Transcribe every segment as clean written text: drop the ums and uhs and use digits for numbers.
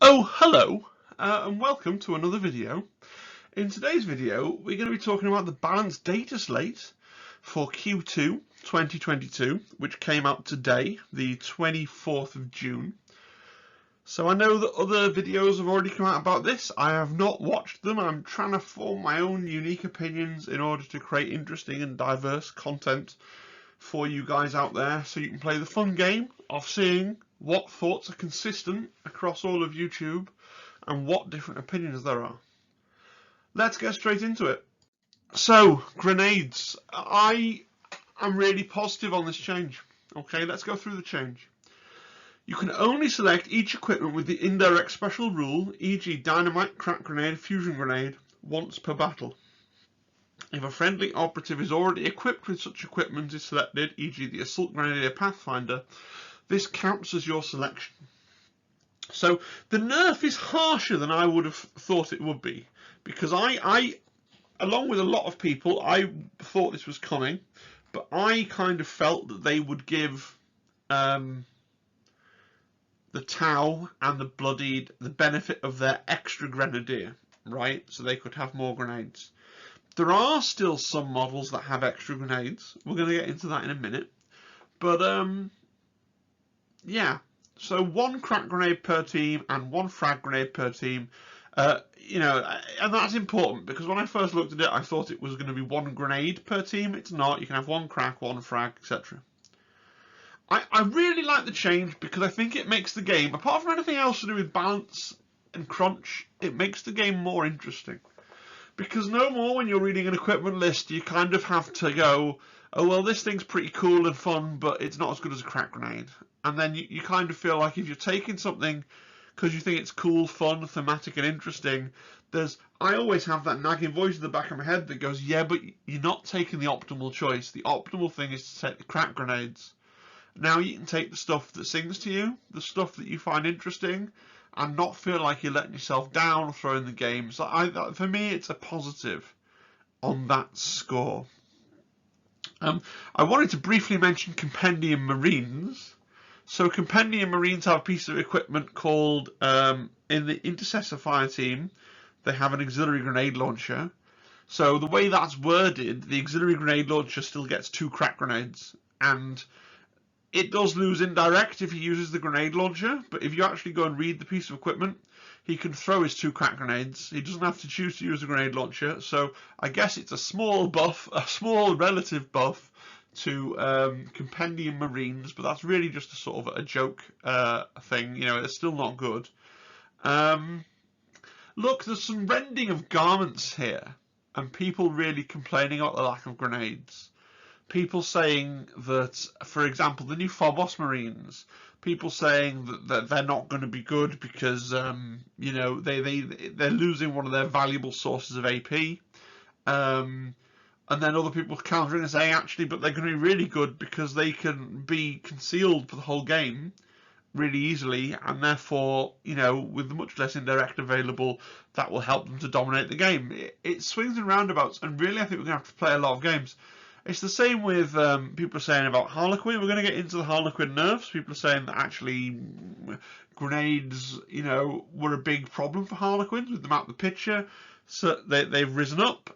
Oh, hello, and welcome to another video. In today's video, we're going to be talking about the balanced data slate for Q2 2022, which came out today, the 24th of June. So I know that other videos have already come out about this. I have not watched them. I'm trying to form my own unique opinions in order to create interesting and diverse content for you guys out there, so you can play the fun game of seeing what thoughts are consistent across all of YouTube and what different opinions there are. Let's get straight into it. So, grenades. I am really positive on this change. Okay, let's go through the change. You can only select each equipment with the indirect special rule, e.g. dynamite, crack grenade, fusion grenade, once per battle. If a friendly operative is already equipped with such equipment is selected, e.g. the Assault Grenadier Pathfinder, this counts as your selection. So the nerf is harsher than I would have thought it would be, because I along with a lot of people, I thought this was coming, but I kind of felt that they would give the Tau and the Bloodied the benefit of their extra Grenadier, right? So they could have more grenades. There are still some models that have extra grenades. We're going to get into that in a minute. But, yeah. So one crack grenade per team and one frag grenade per team. You know, and that's important because when I first looked at it, I thought it was going to be one grenade per team. It's not. You can have one crack, one frag, etc. I really like the change because I think it makes the game, apart from anything else to do with balance and crunch, it makes the game more interesting. Because no more when you're reading an equipment list, you kind of have to go, oh, well, this thing's pretty cool and fun, but it's not as good as a crack grenade. And then you kind of feel like if you're taking something because you think it's cool, fun, thematic, and interesting, I always have that nagging voice in the back of my head that goes, yeah, but you're not taking the optimal choice. The optimal thing is to take the crack grenades. Now you can take the stuff that sings to you, the stuff that you find interesting, and not feel like you're letting yourself down or throwing the game. So for me, it's a positive on that score. I wanted to briefly mention Compendium Marines. So Compendium Marines have a piece of equipment called, in the Intercessor Fire team, they have an auxiliary grenade launcher. So the way that's worded, the auxiliary grenade launcher still gets 2 crack grenades, and it does lose indirect if he uses the grenade launcher, but if you actually go and read the piece of equipment, he can throw his 2 crack grenades. He doesn't have to choose to use the grenade launcher, so I guess it's a small buff, a small relative buff to Compendium Marines, but that's really just a sort of a joke thing. You know, it's still not good. Look, there's some rending of garments here, and people really complaining about the lack of grenades. People saying that, for example, the new Phobos Marines, people saying that they're not going to be good because, you know, they're losing one of their valuable sources of AP. And then other people countering and saying, actually, but they're going to be really good because they can be concealed for the whole game really easily, and therefore, you know, with much less indirect available, that will help them to dominate the game. It swings and roundabouts, and really I think we're going to have to play a lot of games. It's the same with people are saying about Harlequin. We're going to get into the Harlequin nerfs. People are saying that actually grenades, you know, were a big problem for Harlequins with them out the picture. So they've risen up.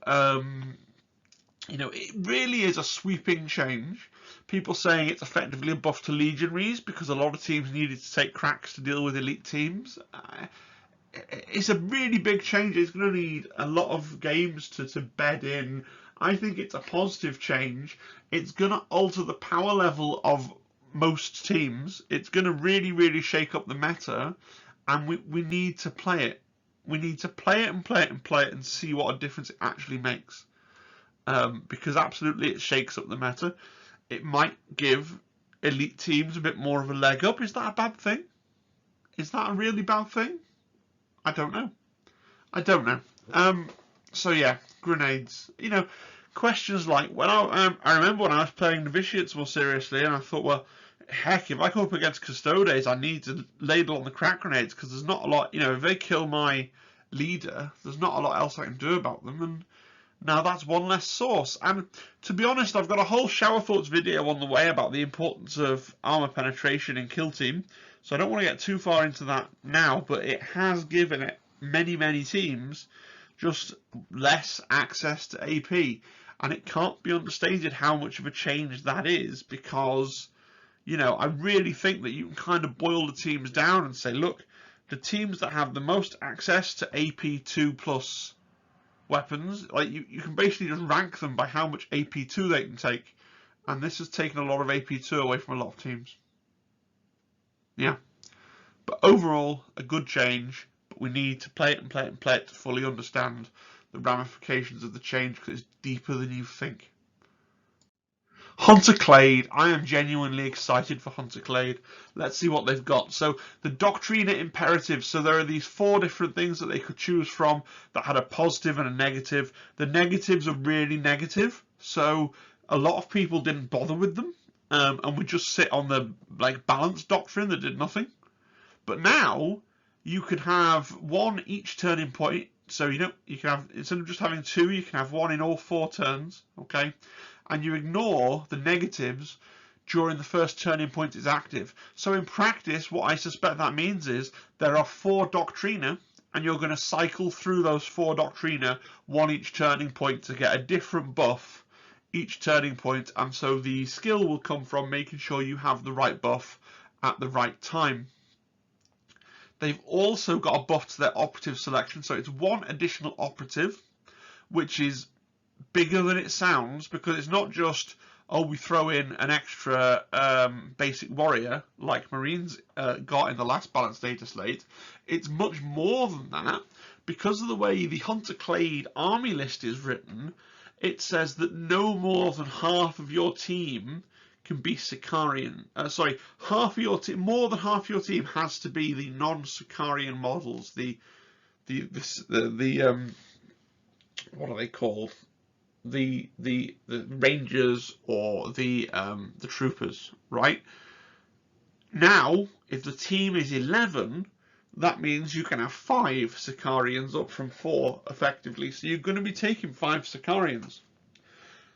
You know, it really is a sweeping change. People saying it's effectively a buff to legionaries because a lot of teams needed to take cracks to deal with elite teams. It's a really big change. It's going to need a lot of games to bed in. I think it's a positive change. It's going to alter the power level of most teams. It's going to really, really shake up the meta, and we need to play it. We need to play it and play it and play it and see what a difference it actually makes. Because absolutely it shakes up the meta. It might give elite teams a bit more of a leg up. Is that a bad thing? Is that a really bad thing? I don't know. I don't know. So yeah, grenades. You know, questions like when I remember when I was playing novitiates more seriously, and I thought, well, heck, if I go up against custodes, I need to ladle on the crack grenades because there's not a lot. You know, if they kill my leader, there's not a lot else I can do about them, and now that's one less source. And to be honest, I've got a whole shower thoughts video on the way about the importance of armor penetration in kill team. So I don't want to get too far into that now, but it has given it many teams just less access to AP. And it can't be understated how much of a change that is, because, you know, I really think that you can kind of boil the teams down and say, look, the teams that have the most access to AP2 plus weapons, like you can basically just rank them by how much AP2 they can take. And this has taken a lot of AP2 away from a lot of teams. Yeah. But overall, a good change, but we need to play it and play it and play it to fully understand the ramifications of the change, because it's deeper than you think. Hunter Clade, I am genuinely excited for Hunter Clade. Let's see what they've got. So the Doctrina imperatives, so there are these 4 different things that they could choose from that had a positive and a negative. The negatives are really negative, so a lot of people didn't bother with them, and would just sit on the balanced doctrine that did nothing. But now you could have 1 each turning point. So you can have, instead of just having 2, you can have 1 in all 4 turns, okay? And you ignore the negatives during the first turning point is active. So in practice, what I suspect that means is there are 4 Doctrina, and you're going to cycle through those 4 Doctrina, 1 each turning point, to get a different buff each turning point. And so the skill will come from making sure you have the right buff at the right time. They've also got a buff to their operative selection, so it's 1 additional operative, which is bigger than it sounds, because it's not just, oh, we throw in an extra basic warrior like Marines got in the last balanced data slate. It's much more than that. Because of the way the Hunter Clade army list is written, it says that no more than half of your team can be Sicarian. Sorry, half of your team, more than half of your team has to be the non-Sicarian models. The what are they called? The Rangers or the Troopers, right? Now, if the team is 11, that means you can have 5 Sicarians up from 4 effectively. So you're going to be taking 5 Sicarians.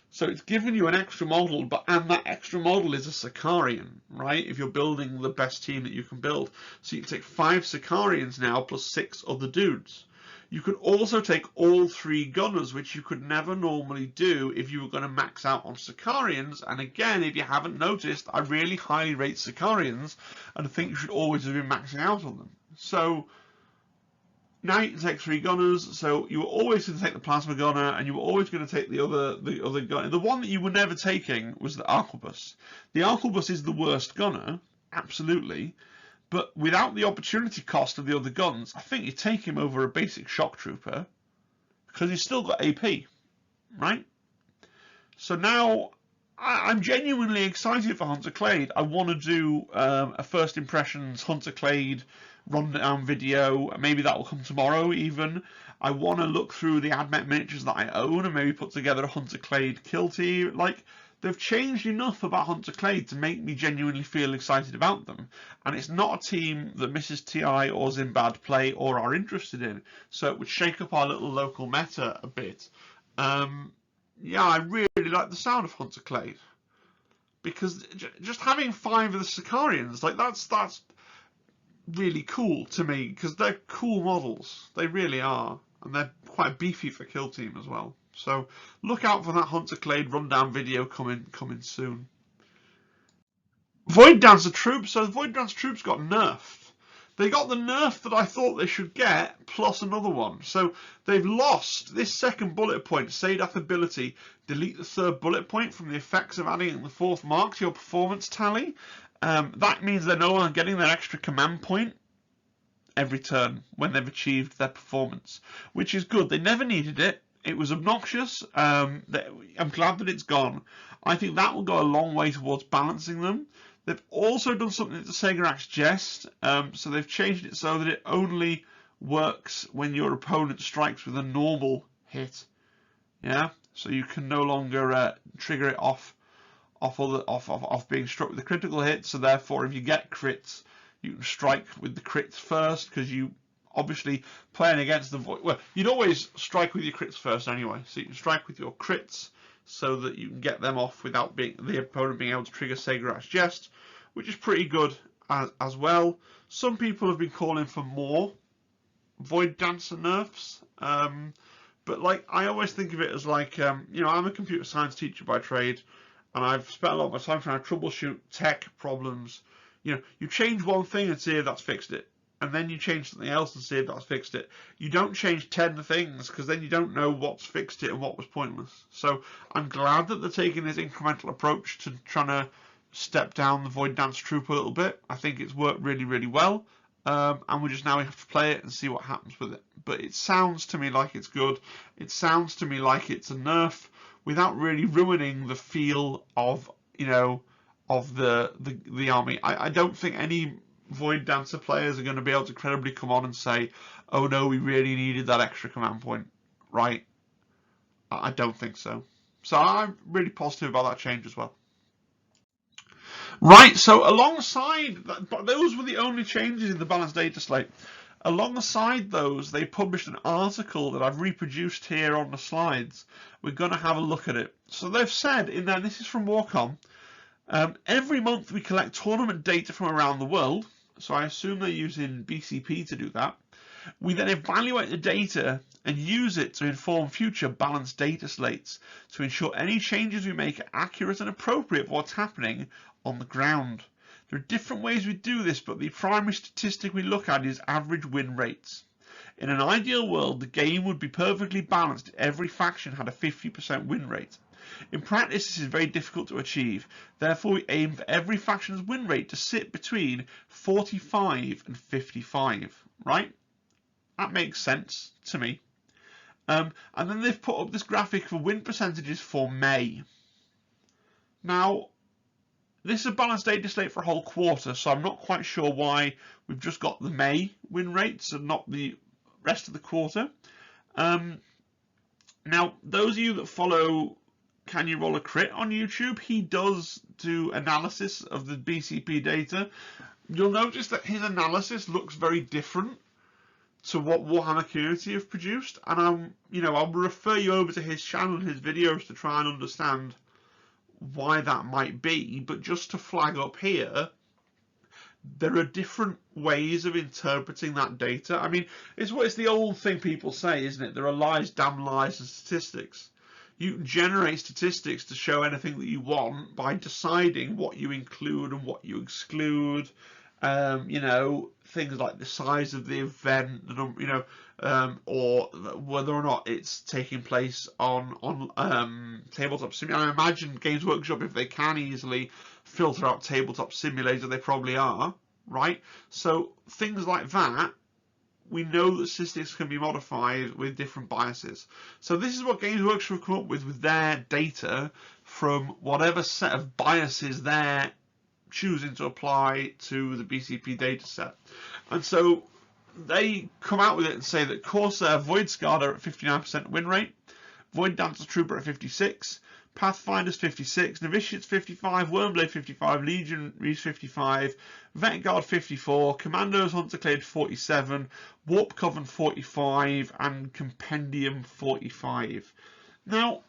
So it's given you an extra model, and that extra model is a Sicarian, right? If you're building the best team that you can build. So you can take 5 Sicarians now plus 6 other dudes. You could also take all 3 gunners, which you could never normally do if you were going to max out on Sicarians. And again, if you haven't noticed, I really highly rate Sicarians, and I think you should always have been maxing out on them. So now you can take 3 gunners, so you were always going to take the plasma gunner, and you were always going to take the other gunner. The one that you were never taking was the arquebus. The arquebus is the worst gunner, absolutely, but without the opportunity cost of the other guns, I think you take him over a basic shock trooper, because he's still got AP, right? So now I'm genuinely excited for Hunter Clade. I want to do a first impressions Hunter Clade rundown video. Maybe that will come tomorrow even. I want to look through the AdMech miniatures that I own and maybe put together a Hunter Clade kill team. Like, they've changed enough about Hunter Clade to make me genuinely feel excited about them. And it's not a team that Mrs. TI or Zimbad play or are interested in. So it would shake up our little local meta a bit. Yeah, I really like the sound of Hunter Clade. Because just having 5 of the Sicarians, like, that's really cool to me, because they're cool models. They really are. And they're quite beefy for kill team as well. So look out for that Hunter Clade rundown video coming soon. Void Dancer Troupe. So the Void Dancer Troops got nerfed. They got the nerf that I thought they should get, plus another one. So they've lost this second bullet point, Sadaf ability, delete the 3rd bullet point from the effects of adding the 4th mark to your performance tally. That means they're no longer getting their extra command point every turn when they've achieved their performance, which is good. They never needed it. It was obnoxious. I'm glad that it's gone. I think that will go a long way towards balancing them. They've also done something to Segarak's Jest, so they've changed it so that it only works when your opponent strikes with a normal hit. Yeah, so you can no longer trigger it off being struck with a critical hit. So therefore, if you get crits, you can strike with the crits first, because you obviously playing against the void. Well, you'd always strike with your crits first anyway, so you can strike with your crits so that you can get them off without the opponent being able to trigger Segarak's Jest, which is pretty good. as well. Some people have been calling for more Void Dancer nerfs, but like I always think of it as like you know, I'm a computer science teacher by trade, and I've spent a lot of my time trying to troubleshoot tech problems. You know, you change one thing and see if that's fixed it, and then you change something else and see if that's fixed it. You don't change 10 things, because then you don't know what's fixed it and what was pointless. So I'm glad that they're taking this incremental approach to trying to step down the Void Dance Troupe a little bit. I think it's worked really, really well. And we just now have to play it and see what happens with it. But it sounds to me like it's good. It sounds to me like it's a nerf without really ruining the feel of, you know, of the army. I don't think any Void Dancer players are going to be able to credibly come on and say, oh no, we really needed that extra command point, right? I don't think so. So I'm really positive about that change as well. Right, so alongside, those were the only changes in the balanced data slate. Alongside those, they published an article that I've reproduced here on the slides. We're going to have a look at it. So they've said in there, this is from Warcom, every month we collect tournament data from around the world. So I assume they're using BCP to do that. We then evaluate the data and use it to inform future balanced data slates to ensure any changes we make are accurate and appropriate for what's happening on the ground. There are different ways we do this, but the primary statistic we look at is average win rates. In an ideal world, the game would be perfectly balanced if every faction had a 50% win rate. In practice, this is very difficult to achieve. Therefore, we aim for every faction's win rate to sit between 45 and 55, right? That makes sense to me. And then they've put up this graphic for win percentages for May. Now, this is a balanced data slate for a whole quarter, so I'm not quite sure why we've just got the May win rates and not the rest of the quarter. Now, those of you that follow Can You Roll a Crit on YouTube, he does do analysis of the BCP data. You'll notice that his analysis looks very different to what Warhammer Community have produced, and I'll refer you over to his channel and his videos to try and understand why that might be. But just to flag up here, there are different ways of interpreting that data. I mean, it's the old thing people say, isn't it? There are lies, damn lies, and statistics. You can generate statistics to show anything that you want by deciding what you include and what you exclude. Things like the size of the event, or whether or not it's taking place on tabletop simulator. I imagine Games Workshop, if they can easily filter out tabletop simulator, they probably are, right? So things like that, we know that statistics can be modified with different biases. So this is what Games Workshop have come up with their data from whatever set of biases they're choosing to apply to the BCP data set. And so they come out with it and say that Corsair Void Scarred are at 59% win rate, Void Dancer Trooper at 56, Pathfinder's 56, Novitiate's 55, Wormblade 55, Legion Reese 55, Vanguard 54, Commandos Hunter Clade 47, Warp Coven 45, and Compendium 45. Now,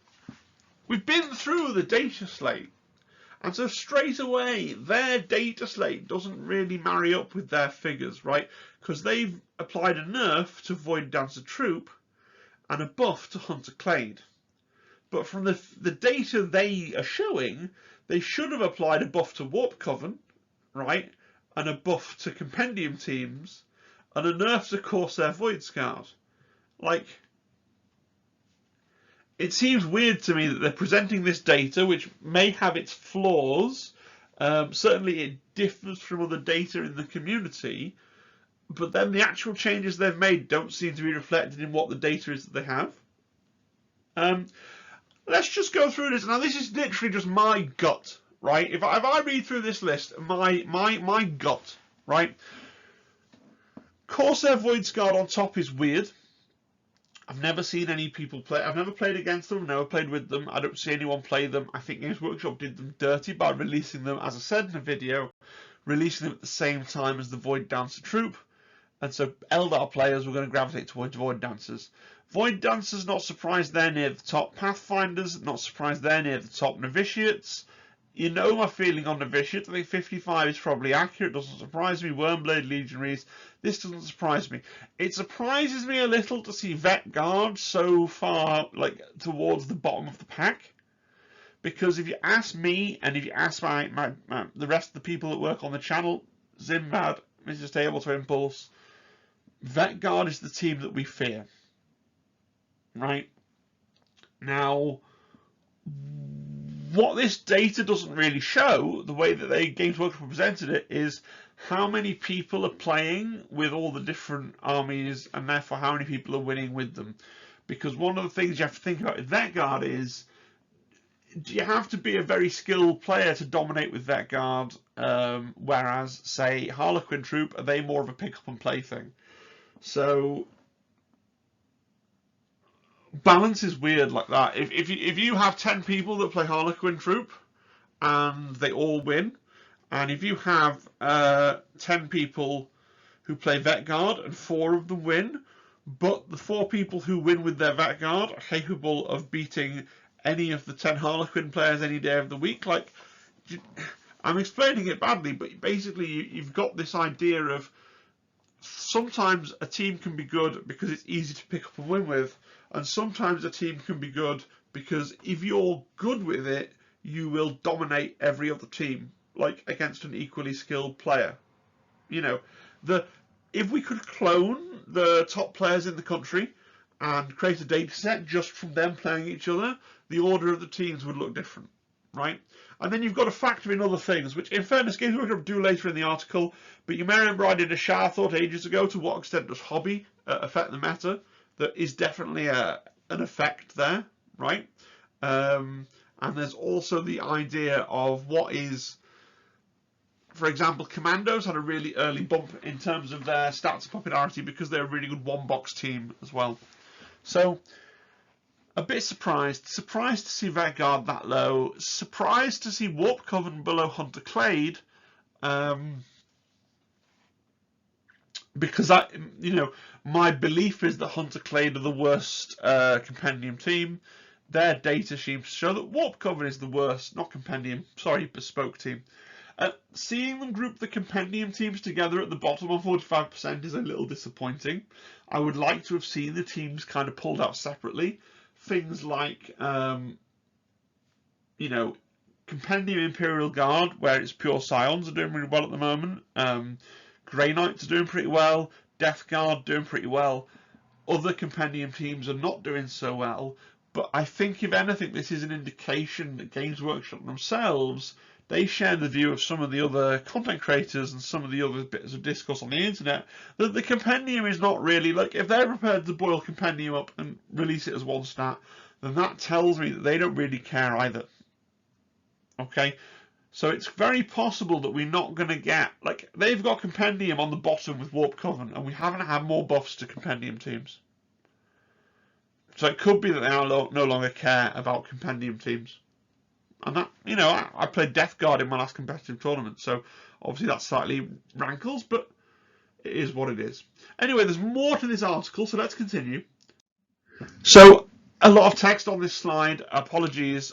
we've been through the data slate, and so straight away their data slate doesn't really marry up with their figures, right? Because they've applied a nerf to Void Dancer Troupe and a buff to Hunter Clade. But from the data they are showing, they should have applied a buff to Warp Coven, right? And a buff to Compendium teams, and a nerf to Corsair Void Scarred. Like, it seems weird to me that they're presenting this data, which may have its flaws. Certainly it differs from other data in the community, but then the actual changes they've made don't seem to be reflected in what the data is that they have. Let's just go through this. Now, this is literally just my gut, right? If I read through this list, my gut, right? Corsair Void Scarred on top is weird. I've never seen any people play. I've never played against them. I've never played with them. I don't see anyone play them. I think Games Workshop did them dirty by releasing them, as I said in the video, releasing them at the same time as the Void Dancer Troupe. And so Eldar players were going to gravitate towards Void Dancers. Void Dancers, not surprised they're near the top. Pathfinders, not surprised they're near the top. Novitiates, You know my feeling on Novitiate. I think 55 is probably accurate. Doesn't surprise me. Wormblade Legionaries. This doesn't surprise me. It surprises me a little to see Vet Guard so far, like, towards the bottom of the pack. Because if you ask me, and if you ask the rest of the people that work on the channel, Zimbad, Mr. Stable to Impulse, Vet Guard is the team that we fear. Right? Now, what this data doesn't really show, the way that Games Workshop presented it, is how many people are playing with all the different armies, and therefore how many people are winning with them. Because one of the things you have to think about with Vet Guard is, do you have to be a very skilled player to dominate with Vet Guard, whereas, say, Harlequin Troupe, are they more of a pick-up-and-play thing? So balance is weird like that. If you have 10 people that play Harlequin Troupe and they all win, and if you have 10 people who play Vet Guard and 4 of them win, but the 4 people who win with their Vet Guard are capable of beating any of the 10 Harlequin players any day of the week, like, I'm explaining it badly, but basically you've got this idea of sometimes a team can be good because it's easy to pick up and win with, and sometimes a team can be good because if you're good with it, you will dominate every other team, like against an equally skilled player. You know, if we could clone the top players in the country and create a data set just from them playing each other, the order of the teams would look different, right? And then you've got to factor in other things, which in fairness Games Workshop do later in the article, but you may remember I did a shower thought ages ago to what extent does hobby affect the meta. There is definitely an effect there, right? And there's also the idea of what is, for example, Commandos had a really early bump in terms of their stats of popularity because they're a really good one-box team as well. So, a bit surprised to see Vet Guard that low, surprised to see Warp Coven below Hunter Clade, because my belief is that Hunter Clade are the worst compendium team. Their data seems to show that Warp Coven is the worst, not compendium, sorry, bespoke team. Seeing them group the compendium teams together at the bottom on 45% is a little disappointing. I would like to have seen the teams kind of pulled out separately. Things like, Compendium Imperial Guard, where it's pure Scions, are doing really well at the moment. Grey Knights are doing pretty well. Death Guard doing pretty well. Other Compendium teams are not doing so well. But I think, if anything, this is an indication that Games Workshop themselves, they share the view of some of the other content creators and some of the other bits of discourse on the internet, that the Compendium is not really, like, if they're prepared to boil Compendium up and release it as one stat, then that tells me that they don't really care either. Okay? So it's very possible that we're not going to get, like, they've got Compendium on the bottom with Warp Coven, and we haven't had more buffs to Compendium teams. So it could be that they no longer care about Compendium teams. And that, I played Death Guard in my last competitive tournament, so obviously that slightly rankles, but it is what it is. Anyway, there's more to this article, so let's continue. So, a lot of text on this slide, apologies.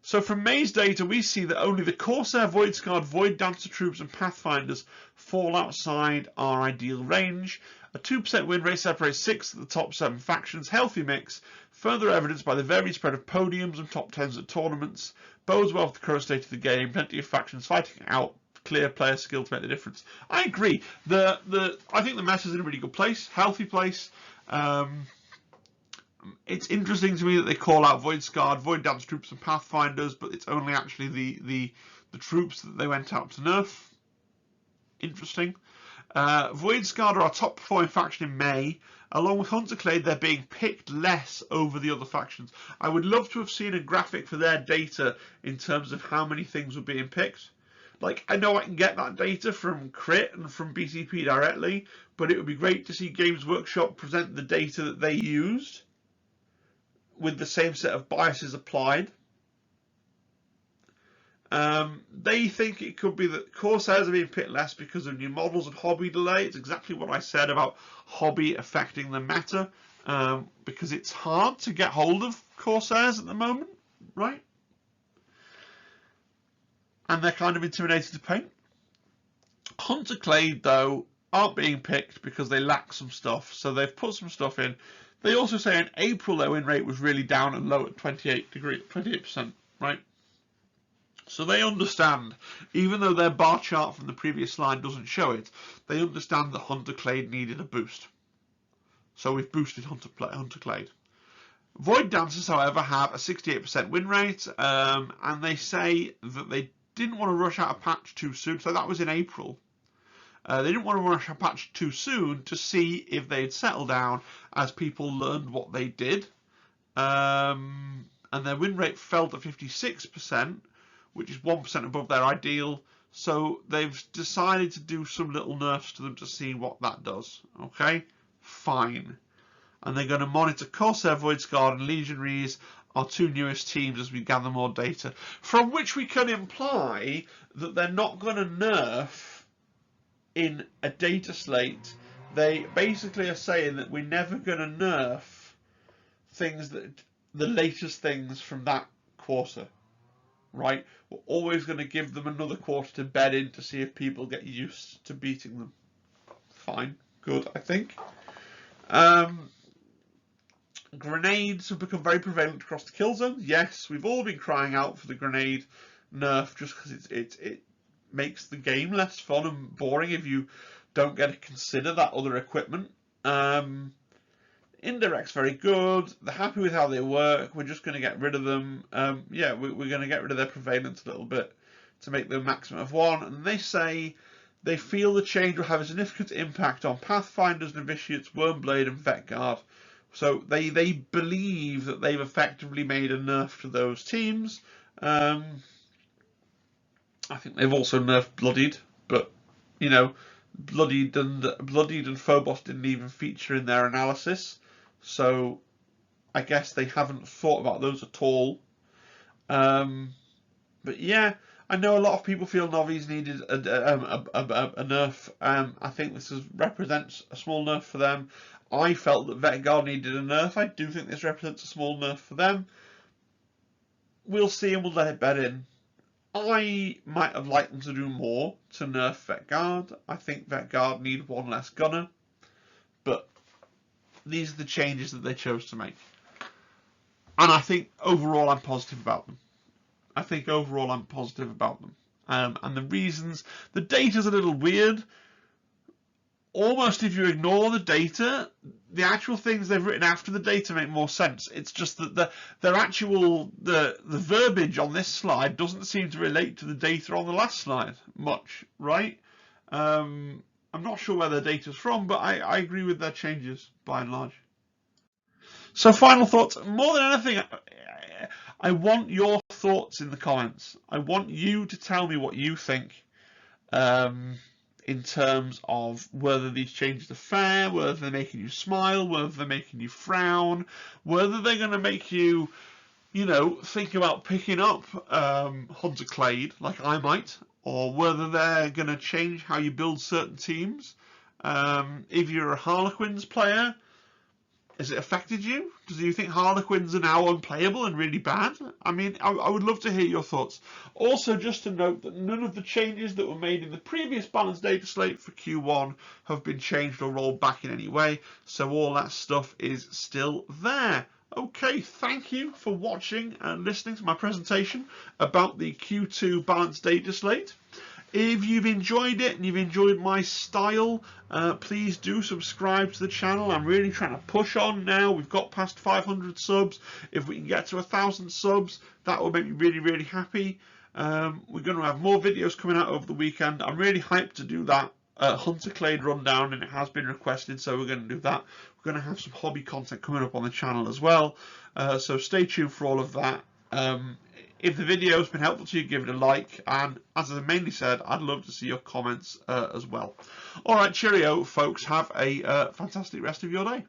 So from May's data, we see that only the Corsair, Void Scarred, Void Dancer Troops and Pathfinders fall outside our ideal range. A 2% win rate separates 6 of the top 7 factions, healthy mix, further evidenced by the varied spread of podiums and top 10s at tournaments, bodes well for the current state of the game, plenty of factions fighting out, clear player skill to make the difference. I agree. I think the meta's in a really good place, healthy place. It's interesting to me that they call out Void Scarred, Void Dance Troops and Pathfinders, but it's only actually the troops that they went out to nerf. Interesting. Void Scarred are our top performing faction in May. Along with Hunter Clade, they're being picked less over the other factions. I would love to have seen a graphic for their data in terms of how many things were being picked. Like, I know I can get that data from Crit and from BCP directly, but it would be great to see Games Workshop present the data that they used with the same set of biases applied. They think it could be that Corsairs are being picked less because of new models and hobby delay. It's exactly what I said about hobby affecting the meta, because it's hard to get hold of Corsairs at the moment, right? and they're kind of intimidated to paint. Hunter Clade, though, aren't being picked because they lack some stuff, so they've put some stuff in. They also say in April their win rate was really down and low at 28%, right? So they understand, even though their bar chart from the previous slide doesn't show it, they understand that Hunter Clade needed a boost. So we've boosted Hunter Clade. Void Dancers, however, have a 68% win rate, and they say that they didn't want to rush out a patch too soon. So that was in April. They didn't want to rush a patch too soon to see if they'd settle down as people learned what they did. And their win rate fell to 56%, which is 1% above their ideal. So they've decided to do some little nerfs to them to see what that does. Okay, fine. And they're going to monitor Corsair, Voidsguard and Legionaries, our two newest teams, as we gather more data, from which we can imply that they're not going to nerf in a data slate. They basically are saying that we're never going to nerf things that the latest things from that quarter, right? We're always going to give them another quarter to bed in to see if people get used to beating them. Fine, good, I think. Grenades have become very prevalent across the kill zone. Yes, we've all been crying out for the grenade nerf just because it makes the game less fun and boring if you don't get to consider that other equipment. Indirect's very good. They're happy with how they work. We're just going to get rid of them. Yeah, we're going to get rid of their prevalence a little bit to make them a maximum of 1. And they say they feel the change will have a significant impact on Pathfinders, Novitiates, Wormblade and Vetguard. So they believe that they've effectively made a nerf to those teams. I think they've also nerfed Bloodied, but you know, Bloodied and Phobos didn't even feature in their analysis, so I guess they haven't thought about those at all. But yeah, I know a lot of people feel Novies needed a nerf. I think this represents a small nerf for them. I felt that Vetguard needed a nerf. I do think this represents a small nerf for them. We'll see and we'll let it bed in. I might have liked them to do more to nerf Vetguard. I think Vetguard need 1 less gunner. But these are the changes that they chose to make. And I think overall I'm positive about them. And the reasons, the data's a little weird. Almost if you ignore the data, the actual things they've written after the data make more sense. It's just that the verbiage on this slide doesn't seem to relate to the data on the last slide much, right? I'm not sure where their data's from, but I agree with their changes by and large. So final thoughts. More than anything, I want your thoughts in the comments. I want you to tell me what you think. In terms of whether these changes are fair, whether they're making you smile, whether they're making you frown, whether they're going to make you, you know, think about picking up Hunter Clade like I might, or whether they're going to change how you build certain teams. If you're a Harlequins player, has it affected you? Do you think Harlequins are now unplayable and really bad? I mean, I would love to hear your thoughts. Also, just to note that none of the changes that were made in the previous balanced data slate for Q1 have been changed or rolled back in any way. So all that stuff is still there. Okay, thank you for watching and listening to my presentation about the Q2 balanced data slate. If you've enjoyed it and you've enjoyed my style, please do subscribe to the channel. I'm really trying to push on now. We've got past 500 subs. If we can get to 1,000 subs, that will make me really, really happy. We're going to have more videos coming out over the weekend. I'm really hyped to do that Hunter Clade rundown, and it has been requested, so we're going to do that. We're going to have some hobby content coming up on the channel as well. So stay tuned for all of that. If the video has been helpful to you, give it a like, and as I mainly said, I'd love to see your comments as well. Alright, cheerio folks, have a fantastic rest of your day.